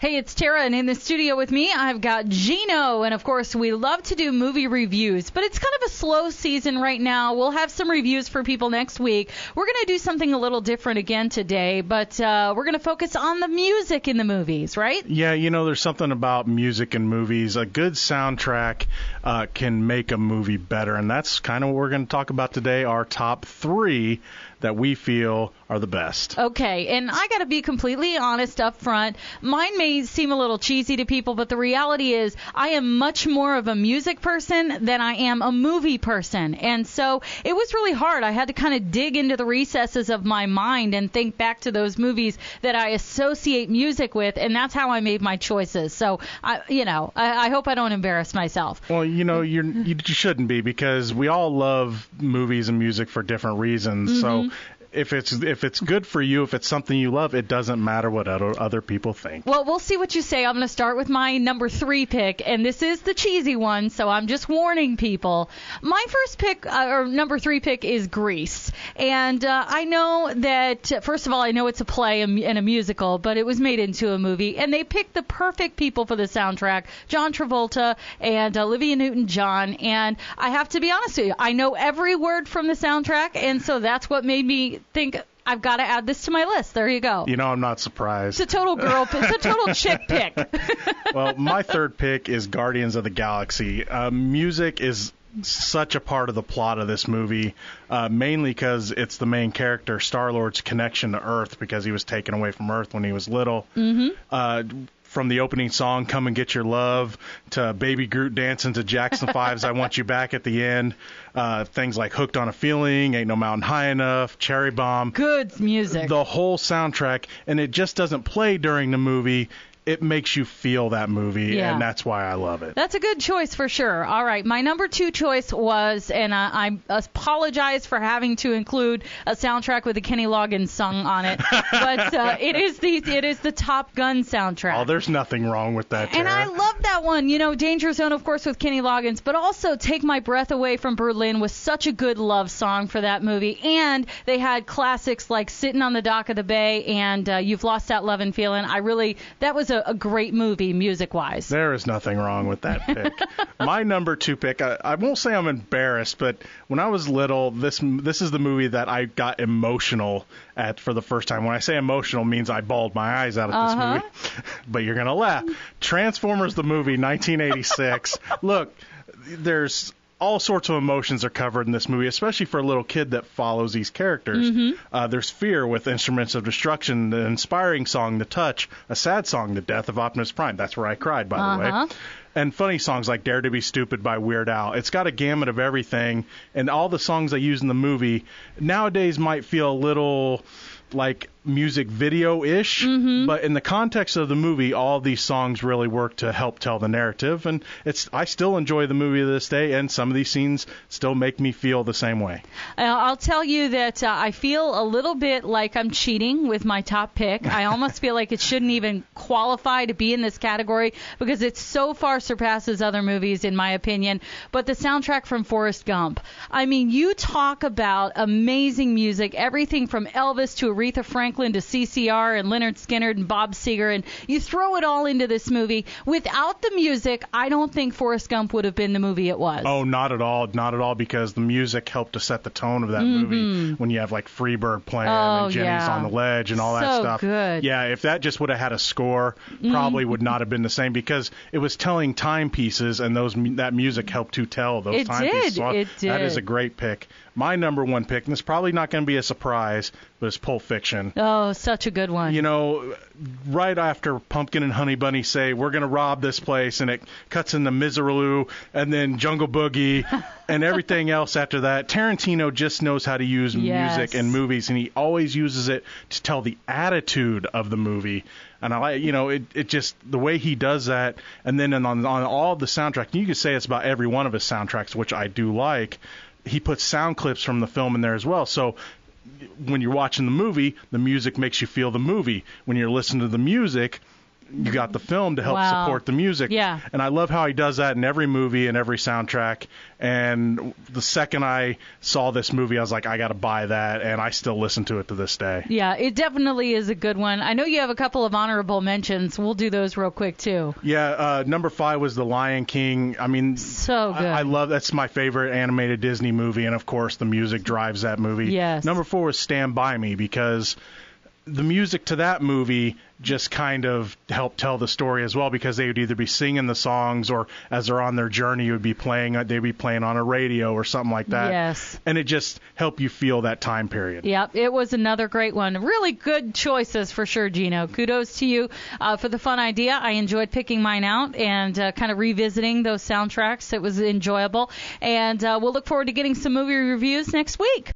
Hey, it's Tara, and in the studio with me, I've got Geno, and of course, we love to do movie reviews, but it's kind of a slow season right now. We'll have some reviews for people next week. We're going to do something a little different again today, but we're going to focus on the music in the movies, right? Yeah, there's something about music in movies. A good soundtrack can make a movie better, and that's kind of what we're going to talk about today, our top three that we feel are the best. Okay, and I got to be completely honest up front. Mine may seem a little cheesy to people, but the reality is I am much more of a music person than I am a movie person. And so it was really hard. I had to kind of dig into the recesses of my mind and think back to those movies that I associate music with, and that's how I made my choices. So, I hope I don't embarrass myself. Well, you shouldn't be, because we all love movies and music for different reasons. Mm-hmm. So if it's good for you, if it's something you love, it doesn't matter what other people think. Well, we'll see what you say. I'm going to start with my number 3 pick, and this is the cheesy one, so I'm just warning people. My first pick, or number 3 pick, is Grease. And I know that, first of all, I know it's a play and a musical, but it was made into a movie, and they picked the perfect people for the soundtrack, John Travolta and Olivia Newton-John. And I have to be honest with you, I know every word from the soundtrack, and so that's what made me think I've got to add this to my list. There you go. I'm not surprised. It's a total girl pick. It's a total chick pick. Well, my third pick is Guardians of the Galaxy. Music is such a part of the plot of this movie, mainly because it's the main character, Star-Lord's connection to Earth, because he was taken away from Earth when he was little. Mm-hmm. From the opening song, Come and Get Your Love, to Baby Groot dancing to Jackson 5's I Want You Back at the end. Things like Hooked on a Feeling, Ain't No Mountain High Enough, Cherry Bomb. Good music. The whole soundtrack, and it just doesn't play during the movie. It makes you feel that movie, and that's why I love it. That's a good choice for sure. All right, my number 2 choice was, and I apologize for having to include a soundtrack with a Kenny Loggins song on it, but it is the Top Gun soundtrack. Oh, there's nothing wrong with that, Tara. And I love that one. Danger Zone, of course, with Kenny Loggins, but also Take My Breath Away from Berlin was such a good love song for that movie. And they had classics like Sitting on the Dock of the Bay and You've Lost That Lovin' Feelin'. That was a great movie music-wise. There is nothing wrong with that pick. My number 2 pick, I won't say I'm embarrassed, but when I was little, this is the movie that I got emotional at for the first time. When I say emotional, it means I bawled my eyes out at this movie. But you're going to laugh. Transformers the movie, 1986. Look, there's all sorts of emotions are covered in this movie, especially for a little kid that follows these characters. Mm-hmm. There's fear with Instruments of Destruction, the inspiring song, The Touch, a sad song, The Death of Optimus Prime. That's where I cried, by the way. And funny songs like Dare to Be Stupid by Weird Al. It's got a gamut of everything, and all the songs they use in the movie nowadays might feel a little like music video-ish, but in the context of the movie, all these songs really work to help tell the narrative, and I still enjoy the movie to this day, and some of these scenes still make me feel the same way. I'll tell you that I feel a little bit like I'm cheating with my top pick. I almost feel like it shouldn't even qualify to be in this category because it so far surpasses other movies, in my opinion, but the soundtrack from Forrest Gump. I mean, you talk about amazing music, everything from Elvis to Aretha Franklin to CCR and Lynyrd Skynyrd and Bob Seger, and you throw it all into this movie. Without the music, I don't think Forrest Gump would have been the movie it was. Oh, not at all, because the music helped to set the tone of that movie when you have like Freebird playing and Jenny's on the Ledge and all that stuff. Good. Yeah, if that just would have had a score, probably would not have been the same, because it was telling timepieces, and that music helped to tell those timepieces. So it did. That is a great pick. My number 1 pick, and it's probably not going to be a surprise, but it's Pulp Fiction. Oh, such a good one. Right after Pumpkin and Honey Bunny say, we're going to rob this place, and it cuts into Miserloo, and then Jungle Boogie, and everything else after that. Tarantino just knows how to use music in movies, and he always uses it to tell the attitude of the movie. And I like, it just, the way he does that, and then on all the soundtrack, you could say it's about every one of his soundtracks, which I do like. He puts sound clips from the film in there as well. So when you're watching the movie, the music makes you feel the movie. When you're listening to the music, you got the film to help Wow. support the music. Yeah. And I love how he does that in every movie and every soundtrack. And the second I saw this movie, I was like, I got to buy that, and I still listen to it to this day. Yeah, it definitely is a good one. I know you have a couple of honorable mentions. We'll do those real quick, too. Yeah, number 5 was The Lion King. I mean, So good. I love that's my favorite animated Disney movie, and of course the music drives that movie. Yes. Number 4 was Stand By Me, because the music to that movie just kind of helped tell the story as well, because they would either be singing the songs, or as they're on their journey, they'd be playing on a radio or something like that. Yes. And it just helped you feel that time period. Yep, it was another great one. Really good choices for sure, Geno. Kudos to you for the fun idea. I enjoyed picking mine out and kind of revisiting those soundtracks. It was enjoyable. And we'll look forward to getting some movie reviews next week.